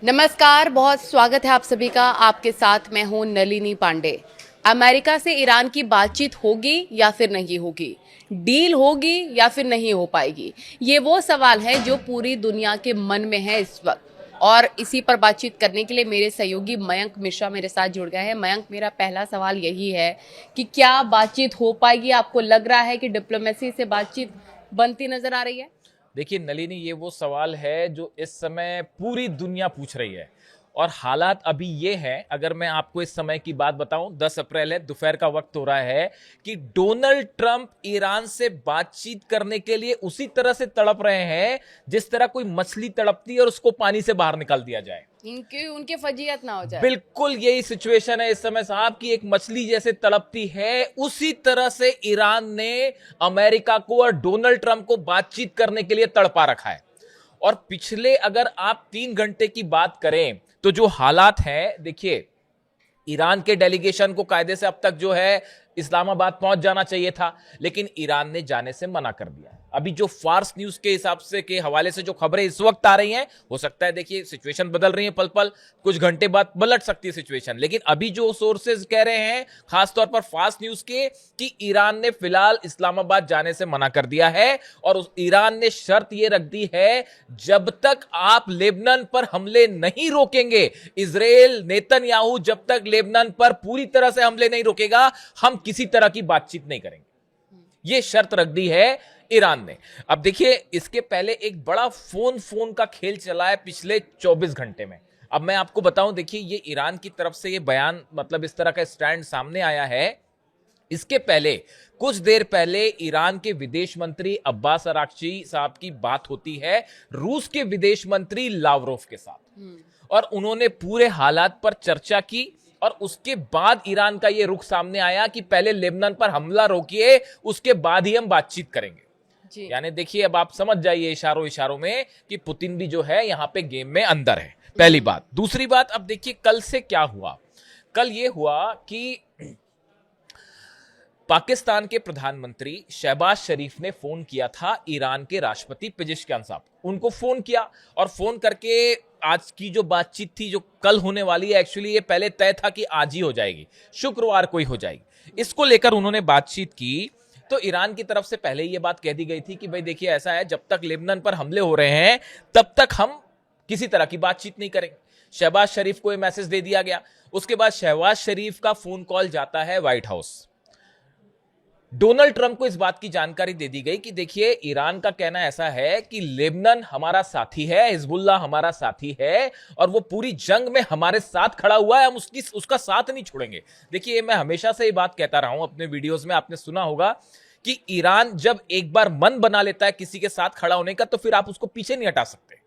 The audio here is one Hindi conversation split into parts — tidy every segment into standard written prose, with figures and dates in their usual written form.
नमस्कार, बहुत स्वागत है आप सभी का। आपके साथ मैं हूं नलिनी पांडे। अमेरिका से ईरान की बातचीत होगी या फिर नहीं होगी, डील होगी या फिर नहीं हो पाएगी, ये वो सवाल है जो पूरी दुनिया के मन में है इस वक्त। और इसी पर बातचीत करने के लिए मेरे सहयोगी मयंक मिश्रा मेरे साथ जुड़ गए हैं। मयंक, मेरा पहला सवाल यही है कि क्या बातचीत हो पाएगी? आपको लग रहा है कि डिप्लोमेसी से बातचीत बनती नजर आ रही है? देखिए नलिनी, ये वो सवाल है जो इस समय पूरी दुनिया पूछ रही है। और हालात अभी ये हैं, अगर मैं आपको इस समय की बात बताऊं, 10 अप्रैल है, दोपहर का वक्त हो रहा है कि डोनाल्ड ट्रंप ईरान से बातचीत करने के लिए उसी तरह से तड़प रहे हैं जिस तरह कोई मछली तड़पती है और उसको पानी से बाहर निकाल दिया जाए। इनके उनके फजीयत ना हो जाए। बिल्कुल यही सिचुएशन है इस समय साहब की, एक मछली जैसे तड़पती है उसी तरह से ईरान ने अमेरिका को और डोनाल्ड ट्रंप को बातचीत करने के लिए तड़पा रखा है। और पिछले अगर आप 3 घंटे की बात करें तो जो हालात हैं, देखिए, ईरान के डेलीगेशन को कायदे से अब तक जो है इस्लामाबाद पहुंच जाना चाहिए था, लेकिन ईरान ने जाने से मना कर दिया। अभी जो फार्स न्यूज के हिसाब से के हवाले से जो खबरें इस वक्त आ रही हैं, हो सकता है, देखिए, सिचुएशन बदल रही है पल पल, कुछ घंटे बाद पलट सकती है सिचुएशन, लेकिन अभी जो सोर्सेज कह रहे हैं, खासतौर पर फार्स न्यूज के, कि ईरान ने फिलहाल इस्लामाबाद जाने से मना कर दिया है। और उस ईरान ने शर्त यह रख दी है, जब तक आप लेबनान पर हमले नहीं रोकेंगे, इजराइल नेतन्याहू जब तक लेबनान पर पूरी तरह से हमले नहीं रोकेगा, हम किसी तरह की बातचीत नहीं करेंगे। यह शर्त रख दी है ईरान ने। अब देखिए, इसके पहले एक बड़ा फोन का खेल चला है पिछले 24 घंटे में। अब मैं आपको बताऊं, देखिए, ये ईरान की तरफ से ये बयान, मतलब इस तरह का स्टैंड सामने आया है। इसके पहले, कुछ देर पहले, ईरान के विदेश मंत्री अब्बास अराक्ची साहब की बात होती है रूस के विदेश मंत्री लावरोव के साथ, और उन्होंने पूरे हालात पर चर्चा की। और उसके बाद ईरान का यह रुख सामने आया कि पहले लेबनान पर हमला रोकिए, उसके बाद ही हम बातचीत करेंगे। यानी देखिए, अब आप समझ जाइए इशारों इशारों में कि पुतिन भी जो है यहां पे गेम में अंदर है। पहली बात। दूसरी बात, अब देखिए कल से क्या हुआ। कल यह हुआ कि पाकिस्तान के प्रधानमंत्री शहबाज शरीफ ने फोन किया था ईरान के राष्ट्रपति पेजेश्कियान साहब, उनको फोन किया, और फोन करके आज की जो बातचीत थी, जो कल होने वाली है, एक्चुअली ये पहले तय था कि आज ही हो जाएगी, शुक्रवार को ही हो जाएगी। इसको लेकर उन्होंने बातचीत की। तो ईरान की तरफ से पहले ही ये बात कह दी गई थी कि भाई देखिए, ऐसा है, जब तक लेबनान पर हमले हो रहे हैं तब तक हम किसी तरह की बातचीत नहीं करेंगे। शहबाज शरीफ को यह मैसेज दे दिया गया। उसके बाद शहबाज शरीफ का फोन कॉल जाता है व्हाइट हाउस। डोनाल्ड ट्रंप को इस बात की जानकारी दे दी गई कि देखिए, ईरान का कहना ऐसा है कि लेबनान हमारा साथी है, हिजबुल्लाह हमारा साथी है, और वो पूरी जंग में हमारे साथ खड़ा हुआ है, हम उसका साथ नहीं छोड़ेंगे। देखिए, मैं हमेशा से ये बात कहता रहा हूं अपने वीडियोस में, आपने सुना होगा कि ईरान जब एक बार मन बना लेता है किसी के साथ खड़ा होने का, तो फिर आप उसको पीछे नहीं हटा सकते।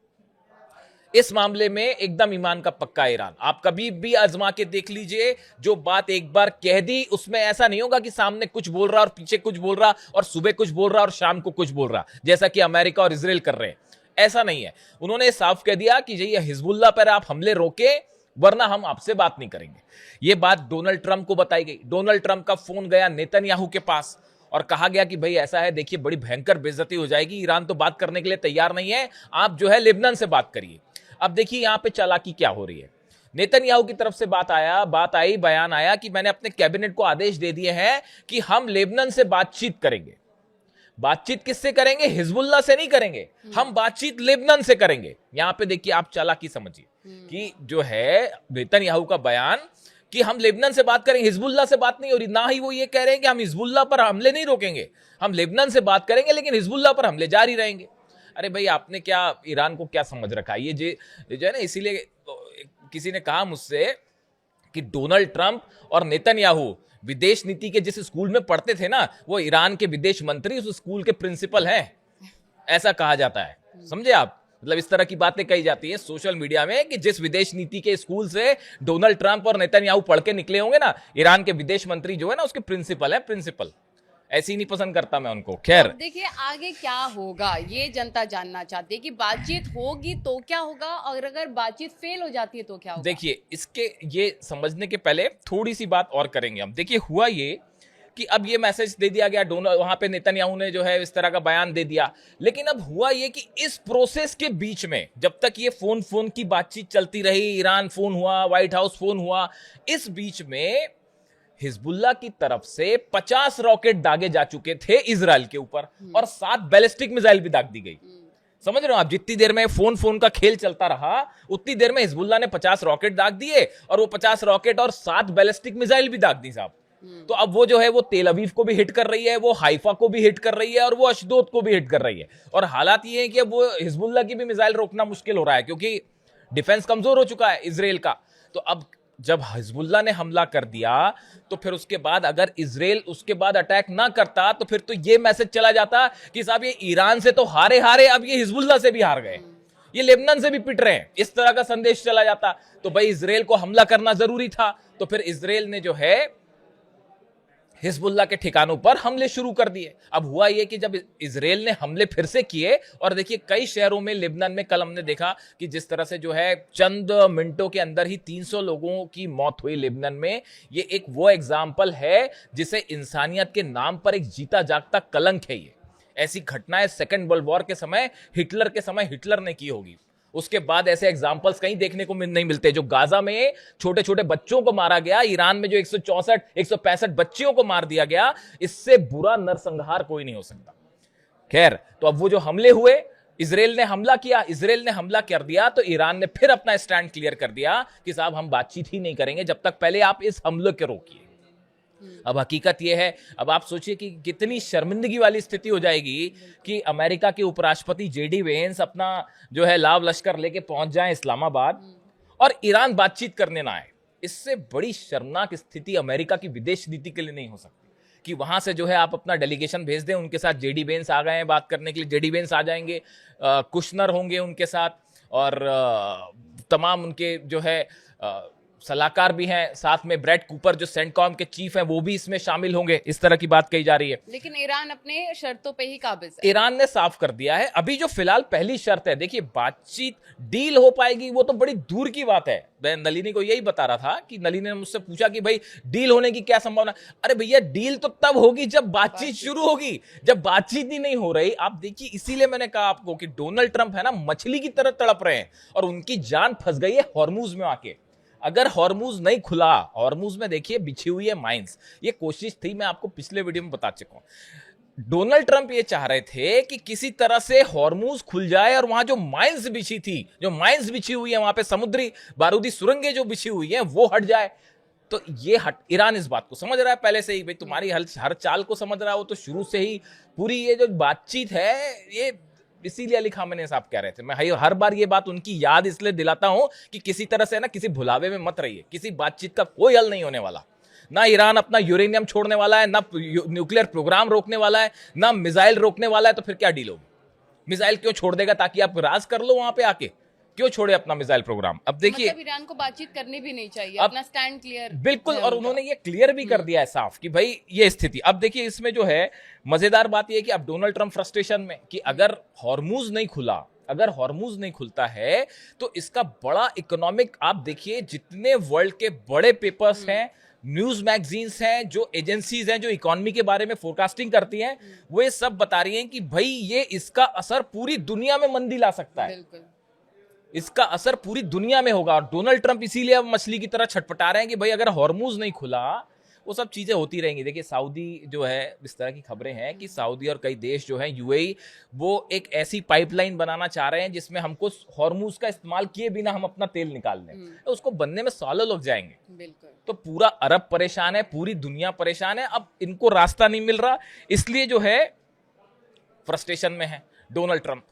इस मामले में एकदम ईमान का पक्का ईरान। आप कभी भी आजमा के देख लीजिए, जो बात एक बार कह दी, उसमें ऐसा नहीं होगा कि सामने कुछ बोल रहा और पीछे कुछ बोल रहा, और सुबह कुछ बोल रहा और शाम को कुछ बोल रहा, जैसा कि अमेरिका और इजराइल कर रहे हैं। ऐसा नहीं है। उन्होंने साफ कह दिया कि ये हिजबुल्लाह पर आप हमले रोके, वरना हम आपसे बात नहीं करेंगे। यह बात डोनाल्ड ट्रंप को बताई गई। डोनाल्ड ट्रंप का फोन गया नेतन्याहू के पास और कहा गया कि भाई ऐसा है, देखिए, बड़ी भयंकर बेइज्जती हो जाएगी, ईरान तो बात करने के लिए तैयार नहीं है, आप जो है लेबनान से बात करिए। अब देखिए यहां पे चालाकी क्या हो रही है। नेतन्याहू की तरफ से बात आई, बयान आया कि मैंने अपने कैबिनेट को आदेश दे दिए हैं कि हम लेबनान से बातचीत करेंगे। बातचीत किससे करेंगे? हिजबुल्लाह से नहीं करेंगे, हम बातचीत लेबनान से करेंगे। यहां पे देखिए आप चालाकी समझिए कि जो है नेतन्याहू का बयान कि हम लेबनान से बात करेंगे, हिजबुल्लाह से बात नहीं हो रही। ना ही वो ये कह रहे हैं कि हम हिजबुल्लाह पर हमले नहीं रोकेंगे, हम लेबनान से बात करेंगे, लेकिन हिजबुल्लाह पर हमले जारी रहेंगे। अरे भाई, आपने क्या ईरान को क्या समझ रखा है? ये जो है ना, इसीलिए किसी ने कहा मुझसे कि डोनाल्ड ट्रंप और नेतन्याहू विदेश नीति के जिस स्कूल में पढ़ते थे ना, वो ईरान के विदेश मंत्री उस स्कूल के प्रिंसिपल हैं, ऐसा कहा जाता है। समझे आप? मतलब इस तरह की बातें कही जाती है सोशल मीडिया में कि जिस विदेश नीति के स्कूल से डोनाल्ड ट्रंप और नेतन्याहू पढ़ के निकले होंगे ना, ईरान के विदेश मंत्री जो है ना, उसके प्रिंसिपल है, प्रिंसिपल। ऐसी नहीं पसंद करता मैं उनको। खैर, देखिए आगे क्या होगा ये जनता जानना चाहती है कि बातचीत होगी तो क्या होगा, और अगर बातचीत फेल हो जाती है तो क्या होगा। देखिए, इसके ये समझने के पहले थोड़ी सी बात और करेंगे हम। देखिए, हुआ ये कि अब ये मैसेज दे दिया गया, डोनल्ड वहां पे नेतन्याहू ने जो है इस तरह का बयान दे दिया। लेकिन अब हुआ ये कि इस प्रोसेस के बीच में जब तक ये फोन की बातचीत चलती रही, ईरान फोन हुआ, व्हाइट हाउस फोन हुआ, इस बीच में हिजबुल्लाह की तरफ से 50 रॉकेट दागे जा चुके थे इजराइल के ऊपर और 7 बैलिस्टिक मिसाइल भी दाग दी गई। समझ रहे हो आप? जितनी देर में फोन का खेल चलता रहा उतनी देर में हिजबुल्लाह ने 50 रॉकेट दाग दिए और वो 50 रॉकेट और 7 बैलिस्टिक मिसाइल भी दाग दी साहब। तो अब वो जो है वो तेल अवीव को भी हिट कर रही है, वो हाइफा को भी हिट कर रही है और वो अशदोद को भी हिट कर रही है। और हालात ये है कि अब वो हिजबुल्लाह की भी मिसाइल रोकना मुश्किल हो रहा है क्योंकि डिफेंस कमजोर हो चुका है इजराइल का। तो अब जब हिजबुल्लाह ने हमला कर दिया तो फिर उसके बाद अगर इजराइल उसके बाद अटैक ना करता तो फिर तो ये मैसेज चला जाता कि साहब ये ईरान से तो हारे हारे, अब ये हिजबुल्लाह से भी हार गए, ये लेबनान से भी पिट रहे हैं, इस तरह का संदेश चला जाता। तो भाई इजराइल को हमला करना जरूरी था। तो फिर इजराइल ने जो है हिजबुल्लाह के ठिकानों पर हमले शुरू कर दिए। अब हुआ यह कि जब इजराइल ने हमले फिर से किए और देखिए कई शहरों में, लेबनान में कल हमने देखा कि जिस तरह से जो है चंद मिनटों के अंदर ही 300 लोगों की मौत हुई लेबनान में। ये एक वो एग्जाम्पल है जिसे इंसानियत के नाम पर एक जीता जागता कलंक है। ये ऐसी घटनाएं सेकेंड वर्ल्ड वॉर के समय, हिटलर के समय हिटलर ने की होगी, उसके बाद ऐसे एग्जाम्पल्स कहीं देखने को नहीं मिलते। जो गाजा में छोटे छोटे बच्चों को मारा गया, ईरान में जो 164 165 बच्चियों को मार दिया गया, इससे बुरा नरसंहार कोई नहीं हो सकता। खैर, तो अब वो जो हमले हुए, इजराइल ने हमला किया, इजराइल ने हमला कर दिया तो ईरान ने फिर अपना स्टैंड क्लियर कर दिया कि साहब हम बातचीत ही नहीं करेंगे जब तक पहले आप इस हमले को रोकिए। अब हकीकत यह है, अब आप सोचिए कि कितनी शर्मिंदगी वाली स्थिति हो जाएगी कि अमेरिका के उपराष्ट्रपति जेडी वेंस अपना जो है लाव लश्कर लेके पहुंच जाएं इस्लामाबाद और ईरान बातचीत करने ना आए। इससे बड़ी शर्मनाक स्थिति अमेरिका की विदेश नीति के लिए नहीं हो सकती कि वहां से जो है आप अपना डेलीगेशन भेज दें, उनके साथ जेडी वेंस आ गए हैं बात करने के लिए, जेडी वेंस आ जाएंगे, कुशनर होंगे उनके साथ और तमाम उनके जो है सलाहकार भी हैं, साथ में ब्रैड कूपर जो सेंटकॉम के चीफ हैं वो भी इसमें शामिल होंगे, इस तरह की बात कही जा रही है। लेकिन ईरान अपने शर्तों पे ही काबिज है। ईरान ने साफ कर दिया है। अभी जो फिलहाल पहली शर्त है, देखिए बातचीत डील हो पाएगी वो तो बड़ी दूर की बात है। मैं नलिनी को यही बता रहा था कि नलिनी ने मुझसे पूछा कि भाई डील होने की क्या संभावना। अरे भैया डील तो तब होगी जब बातचीत शुरू होगी, जब बातचीत ही नहीं हो रही। आप देखिए, इसीलिए मैंने कहा आपको कि डोनाल्ड ट्रंप है ना मछली की तरह तड़प रहे हैं और उनकी जान फंस गई है हॉर्मूज में आके। अगर हॉर्मूज नहीं खुला, हॉर्मूज में देखिए बिछी हुई है माइंस, ये कोशिश थी, मैं आपको पिछले वीडियो में बता चुका हूं। डोनाल्ड ट्रंप ये चाह रहे थे कि किसी तरह से हॉर्मूज खुल जाए और वहां जो माइंस बिछी थी, जो माइंस बिछी हुई है वहां पे समुद्री बारूदी सुरंगें जो बिछी हुई है वो हट जाए। तो ये ईरान इस बात को समझ रहा है पहले से ही, भाई तुम्हारी हर चाल को समझ रहा है वो तो शुरू से ही। पूरी ये जो बातचीत है ये इसीलिए अली खामेनी साहब कह रहे थे, मैं हर बार ये बात उनकी याद इसलिए दिलाता हूं कि किसी तरह से ना किसी भुलावे में मत रहिए। किसी बातचीत का कोई हल नहीं होने वाला। ना ईरान अपना यूरेनियम छोड़ने वाला है, ना न्यूक्लियर प्रोग्राम रोकने वाला है, ना मिसाइल रोकने वाला है। तो फिर क्या डील होगी? मिसाइल क्यों छोड़ देगा? ताकि आप राज कर लो वहां पे आके, क्यों छोड़े अपना मिसाइल प्रोग्राम? अब देखिए, मतलब ईरान को बातचीत करनी भी नहीं चाहिए, अपना स्टैंड क्लियर। बिल्कुल, और उन्होंने ये क्लियर भी कर दिया है साफ कि भाई ये स्थिति। अब देखिए इसमें जो है मजेदार बात ये है कि अब डोनाल्ड ट्रंप फ्रस्ट्रेशन में कि अगर हॉर्मूज नहीं खुला, अगर हॉर्मूज नहीं खुलता है तो इसका बड़ा इकोनॉमिक, आप देखिए जितने वर्ल्ड के बड़े पेपर्स हैं, न्यूज मैगजीन्स हैं, जो एजेंसीज हैं जो इकोनॉमी के बारे में फोरकास्टिंग करती हैं, वो ये सब बता रही हैं कि भाई ये इसका असर पूरी दुनिया में मंदी ला सकता है। इसका असर पूरी दुनिया में होगा। और डोनाल्ड ट्रंप इसीलिए अब मछली की तरह छटपटा रहे हैं कि भाई अगर हॉर्मूज नहीं खुला वो सब चीजें होती रहेंगी। देखिए सऊदी जो है, इस तरह की खबरें हैं कि सऊदी और कई देश जो हैं, यूएई, वो एक ऐसी पाइपलाइन बनाना चाह रहे हैं जिसमें हमको हॉर्मूज का इस्तेमाल किए बिना हम अपना तेल निकाल लें। तो उसको बनने में सालों लग जाएंगे। बिल्कुल। तो पूरा अरब परेशान है, पूरी दुनिया परेशान है। अब इनको रास्ता नहीं मिल रहा, इसलिए जो है फ्रस्ट्रेशन में है डोनाल्ड ट्रंप।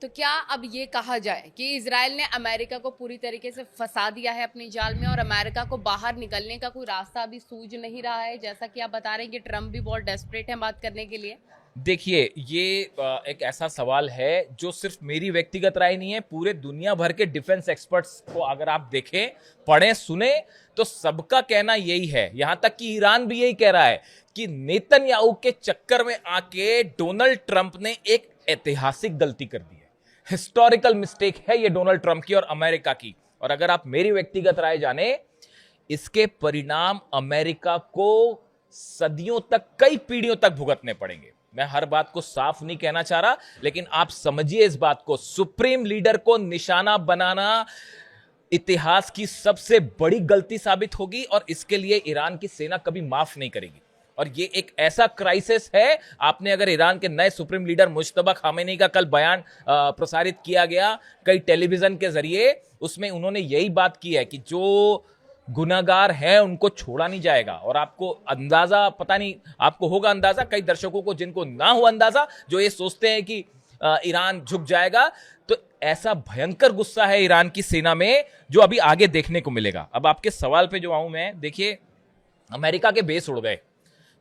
तो क्या अब ये कहा जाए कि इजराइल ने अमेरिका को पूरी तरीके से फंसा दिया है अपनी जाल में और अमेरिका को बाहर निकलने का कोई रास्ता अभी सूझ नहीं रहा है, जैसा कि आप बता रहे हैं कि ट्रंप भी बहुत डेस्परेट है बात करने के लिए? देखिए ये एक ऐसा सवाल है जो सिर्फ मेरी व्यक्तिगत राय नहीं है, पूरे दुनिया भर के डिफेंस एक्सपर्ट्स को अगर आप देखें, पढ़ें, सुने तो सबका कहना यही है। यहां तक कि ईरान भी यही कह रहा है कि नेतन्याहू के चक्कर में आके डोनाल्ड ट्रंप ने एक ऐतिहासिक गलती कर दी है। हिस्टोरिकल मिस्टेक है ये डोनाल्ड ट्रंप की और अमेरिका की। और अगर आप मेरी व्यक्तिगत राय जाने, इसके परिणाम अमेरिका को सदियों तक, कई पीढ़ियों तक भुगतने पड़ेंगे। मैं हर बात को साफ नहीं कहना चाह रहा, लेकिन आप समझिए इस बात को, सुप्रीम लीडर को निशाना बनाना इतिहास की सबसे बड़ी गलती साबित होगी और इसके लिए ईरान की सेना कभी माफ नहीं करेगी। और ये एक ऐसा क्राइसिस है। आपने अगर ईरान के नए सुप्रीम लीडर मुश्तबा खामेनी का कल बयान प्रसारित किया गया कई टेलीविजन के जरिए, उसमें उन्होंने यही बात की है कि जो गुनाहगार हैं उनको छोड़ा नहीं जाएगा। और आपको अंदाजा, पता नहीं आपको होगा अंदाजा, कई दर्शकों को जिनको ना हो अंदाजा, जो ये सोचते हैं कि ईरान झुक जाएगा, तो ऐसा भयंकर गुस्सा है ईरान की सेना में जो अभी आगे देखने को मिलेगा। अब आपके सवाल पे जो आऊं मैं, देखिए अमेरिका के बेस उड़ गए,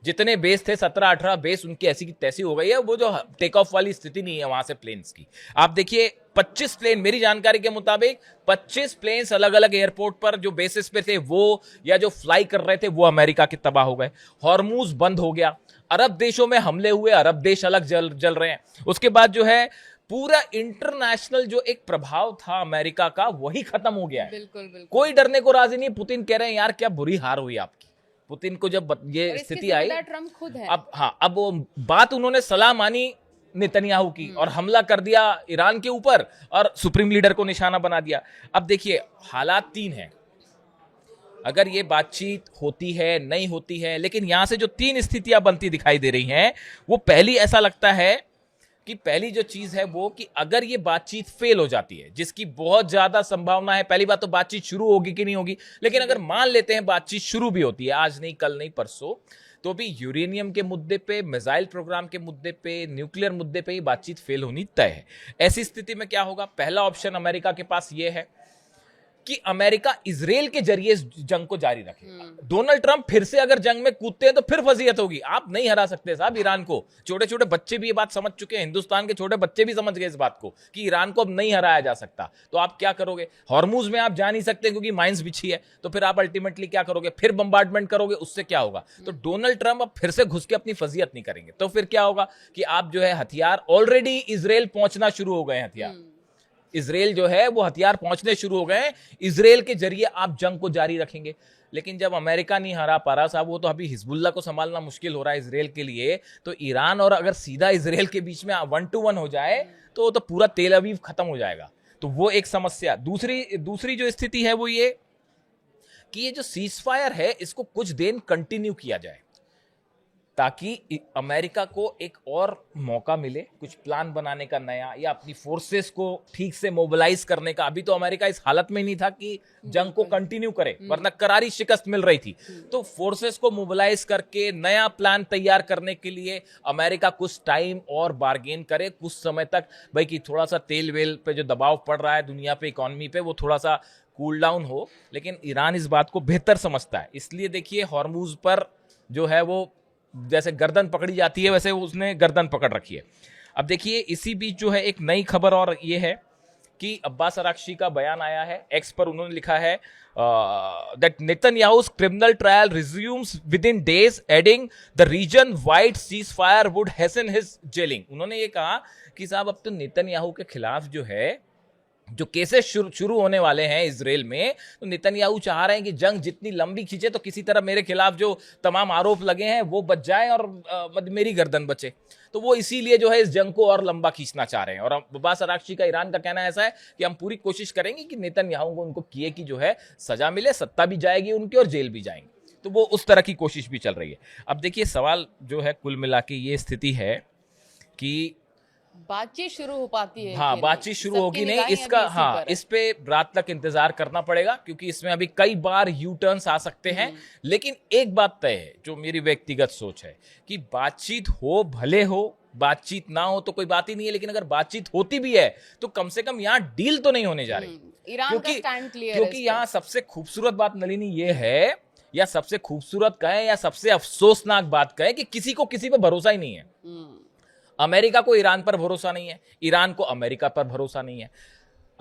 जितने बेस थे 17-18 बेस उनकी ऐसी की तैसी हो गई है। वो जो टेक ऑफ वाली स्थिति नहीं है वहां से प्लेन्स की। आप देखिए 25 प्लेन, मेरी जानकारी के मुताबिक 25 प्लेन्स अलग अलग एयरपोर्ट पर जो बेसिस पे थे वो, या जो फ्लाई कर रहे थे वो अमेरिका के तबाह हो गए। हॉर्मूज बंद हो गया, अरब देशों में हमले हुए, अरब देश अलग जल रहे हैं। उसके बाद जो है पूरा इंटरनेशनल जो एक प्रभाव था अमेरिका का, वही खत्म हो गया है। बिल्कुल बिल्कुल। कोई डरने को राजी नहीं। पुतिन कह रहे हैं यार क्या बुरी हार हुई आपकी। पुतिन को जब ये स्थिति आई, ट्रम्प खुद है। अब वो बात उन्होंने सलाह मानी नेतन्याहू की और हमला कर दिया ईरान के ऊपर और सुप्रीम लीडर को निशाना बना दिया। अब देखिए हालात तीन हैं, अगर ये बातचीत होती है नहीं होती है, लेकिन यहां से जो तीन स्थितियां बनती दिखाई दे रही हैं, वो पहली ऐसा लगता है कि पहली जो चीज है वो कि अगर ये बातचीत फेल हो जाती है, जिसकी बहुत ज्यादा संभावना है, पहली बात तो बातचीत शुरू होगी कि नहीं होगी, लेकिन अगर मान लेते हैं बातचीत शुरू भी होती है, आज नहीं कल नहीं परसों, तो भी यूरेनियम के मुद्दे पे, मिसाइल प्रोग्राम के मुद्दे पे, न्यूक्लियर मुद्दे पे ही बातचीत फेल होनी तय है। ऐसी स्थिति में क्या होगा? पहला ऑप्शन अमेरिका के पास यह है कि अमेरिका इजराइल के जरिए इस जंग को जारी रखे। डोनाल्ड ट्रंप फिर से अगर जंग में कूदते हैं तो फिर फजीयत होगी। आप नहीं हरा सकते साहब ईरान को। छोटे छोटे बच्चे भी ये बात समझ चुके हैं, हिंदुस्तान के छोटे बच्चे भी समझ गए इस बात को कि ईरान को अब नहीं हराया जा सकता। तो आप क्या करोगे? हॉर्मूज में आप जा नहीं सकते क्योंकि माइंस बिछी है, तो फिर आप अल्टीमेटली क्या करोगे? फिर बम्बार्डमेंट करोगे, उससे क्या होगा? तो डोनाल्ड ट्रंप अब फिर से घुस के अपनी फजीयत नहीं करेंगे। तो फिर क्या होगा कि आप जो है हथियार, ऑलरेडी इजराइल पहुंचना शुरू हो गए हैं हथियार, इजराइल जो है वो हथियार पहुंचने शुरू हो गए। इजराइल के जरिए आप जंग को जारी रखेंगे। लेकिन जब अमेरिका नहीं हरा पा रहा साहब, वो तो अभी हिजबुल्ला को संभालना मुश्किल हो रहा है इजराइल के लिए, तो ईरान और अगर सीधा इजराइल के बीच में 1-1 हो जाए तो पूरा तेल अवीव खत्म हो जाएगा। तो वो एक समस्या। दूसरी जो स्थिति है वो ये कि ये जो सीज फायर है इसको कुछ दिन कंटिन्यू किया जाए, ताकि अमेरिका को एक और मौका मिले कुछ प्लान बनाने का नया, या अपनी फोर्सेस को ठीक से मोबिलाइज करने का। अभी तो अमेरिका इस हालत में नहीं था कि जंग को कंटिन्यू करे, वरना करारी शिकस्त मिल रही थी। तो फोर्सेस को मोबिलाइज करके नया प्लान तैयार करने के लिए अमेरिका कुछ टाइम और बार्गेन करे, कुछ समय तक, भाई कि थोड़ा सा तेल वेल पे जो दबाव पड़ रहा है दुनिया पे, इकोनॉमी पे, वो थोड़ा सा कूल डाउन हो। लेकिन ईरान इस बात को बेहतर समझता है, इसलिए देखिए हॉर्मूज पर जो है वो जैसे गर्दन पकड़ी जाती है वैसे उसने गर्दन पकड़ रखी है। अब देखिए इसी बीच जो है एक नई खबर और ये है कि अब्बास अराक्ची का बयान आया है एक्स पर। उन्होंने लिखा है दैट नेतन्याहू's criminal trial resumes within days, adding the region wide ceasefire would hasten his jailing. उन्होंने ये कहा कि साहब अब तो नेतन्याहू के खिलाफ जो है जो केसेस शुरू होने वाले हैं इजराइल में, तो नेतन्याहू चाह रहे हैं कि जंग जितनी लंबी खींचे तो किसी तरह मेरे खिलाफ जो तमाम आरोप लगे हैं वो बच जाए और मेरी गर्दन बचे। तो वो इसीलिए जो है इस जंग को और लंबा खींचना चाह रहे हैं। और अब्बास अराक्ची का, ईरान का कहना ऐसा है कि हम पूरी कोशिश करेंगे कि नेतन्याहू को उनको किए की जो है सजा मिले, सत्ता भी जाएगी उनकी और जेल भी जाएंगे। तो वो उस तरह की कोशिश भी चल रही है। अब देखिए सवाल जो है कुल मिला के ये स्थिति है कि बातचीत शुरू हो पाती है? हाँ, बातचीत शुरू होगी नहीं, इसका हाँ इस पे रात तक इंतजार करना पड़ेगा, क्योंकि इसमें अभी कई बार यू टर्न्स आ सकते हैं। लेकिन एक बात तय है जो मेरी व्यक्तिगत सोच है कि बातचीत हो भले हो, बातचीत ना हो तो कोई बात ही नहीं है, लेकिन अगर बातचीत होती भी है तो कम से कम यहाँ डील तो नहीं होने जा रही। ईरान का स्टैंड क्लियर है। क्योंकि यहाँ सबसे खूबसूरत बात नलिनी ये है, या सबसे खूबसूरत कहें या सबसे अफसोसनाक बात कहें, कि किसी को किसी पे भरोसा ही नहीं है। अमेरिका को ईरान पर भरोसा नहीं है, ईरान को अमेरिका पर भरोसा नहीं है।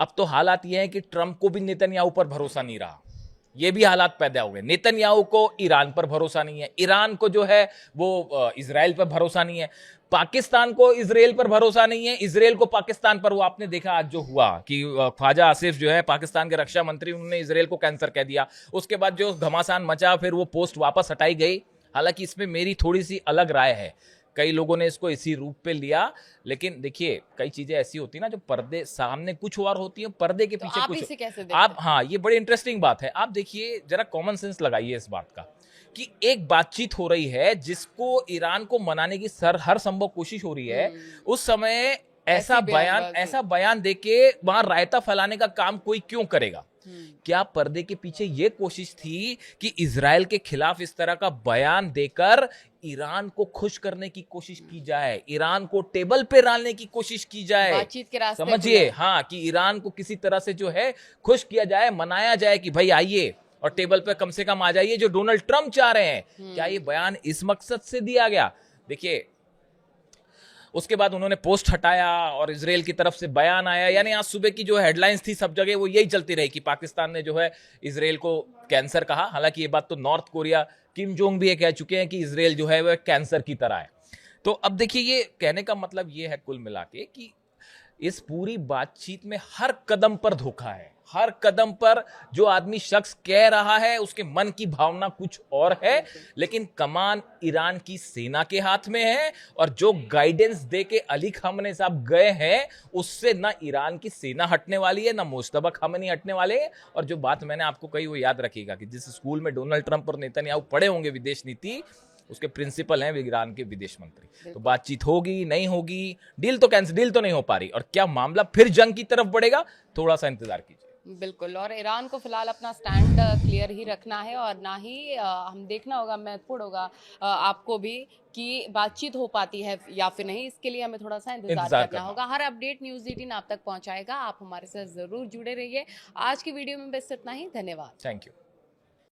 अब तो हालात ये हैं कि ट्रंप को भी नेतन्याहू पर भरोसा नहीं रहा, ये भी हालात पैदा हो गए। नेतन्याहू को ईरान पर भरोसा नहीं है, ईरान को जो है वो इजराइल पर भरोसा नहीं है, पाकिस्तान को इजराइल पर भरोसा नहीं है, इजराइल को पाकिस्तान पर। वो आपने देखा आज जो हुआ कि ख्वाजा आसिफ जो है पाकिस्तान के रक्षा मंत्री, उन्होंने इजराइल को कैंसर कह दिया। उसके बाद जो घमासान मचा, फिर वो पोस्ट वापस हटाई गई। हालांकि इसमें मेरी थोड़ी सी अलग राय है, कई लोगों ने इसको इसी रूप पे लिया, लेकिन देखिए कई चीजें ऐसी होती है ना जो पर्दे सामने कुछ और होती है, पर्दे के तो पीछे आप कुछ। इसे कैसे देखते आप, हैं? हाँ, ये बड़ी इंटरेस्टिंग बात है। आप देखिए जरा कॉमन सेंस लगाइए इस बात का कि एक बातचीत हो रही है जिसको ईरान को मनाने की हर संभव कोशिश हो रही है, उस समय ऐसा बयान देके वहां रायता फैलाने का काम कोई क्यों करेगा? क्या पर्दे के पीछे यह कोशिश थी कि इजराइल के खिलाफ इस तरह का बयान देकर ईरान को खुश करने की कोशिश की जाए, ईरान को टेबल पे डालने की कोशिश की जाए? बातचीत के रास्ते समझिए, हाँ, कि ईरान को किसी तरह से जो है खुश किया जाए, मनाया जाए कि भाई आइए और टेबल पे कम से कम आ जाइए, जो डोनाल्ड ट्रंप चाह रहे हैं। क्या ये बयान इस मकसद से दिया गया? देखिए उसके बाद उन्होंने पोस्ट हटाया और इजराइल की तरफ से बयान आया, यानी आज सुबह की जो हेडलाइंस थी सब जगह वो यही चलती रही कि पाकिस्तान ने जो है इजराइल को कैंसर कहा। हालांकि ये बात तो नॉर्थ कोरिया किम जोंग भी ये कह चुके हैं कि इजराइल जो है वह कैंसर की तरह है। तो अब देखिए ये कहने का मतलब ये है कुल मिला के कि इस पूरी बातचीत में हर कदम पर धोखा है, हर कदम पर जो आदमी शख्स कह रहा है उसके मन की भावना कुछ और है, लेकिन कमान ईरान की सेना के हाथ में है, और जो गाइडेंस दे के अली खामने साहब गए हैं उससे ना ईरान की सेना हटने वाली है, ना मुश्तबा खामनी हटने वाले हैं। और जो बात मैंने आपको कही वो याद रखिएगा कि जिस स्कूल में डोनाल्ड ट्रंप और नेतन्याहू पढ़े होंगे विदेश नीति, उसके प्रिंसिपल हैं ईरान के विदेश मंत्री। तो बातचीत होगी नहीं होगी, डील तो नहीं हो पा रही, और क्या मामला फिर जंग की तरफ बढ़ेगा, थोड़ा सा इंतजार कीजिए। बिल्कुल, और ईरान को फिलहाल अपना स्टैंड क्लियर ही रखना है, और ना ही हम देखना होगा, महत्वपूर्ण होगा आपको भी कि बातचीत हो पाती है या फिर नहीं। इसके लिए हमें थोड़ा सा इंतजार करना होगा। हर अपडेट न्यूज़ 18 आप तक पहुंचाएगा, आप हमारे साथ जरूर जुड़े रहिए। आज की वीडियो में बस इतना ही, धन्यवाद। Thank you.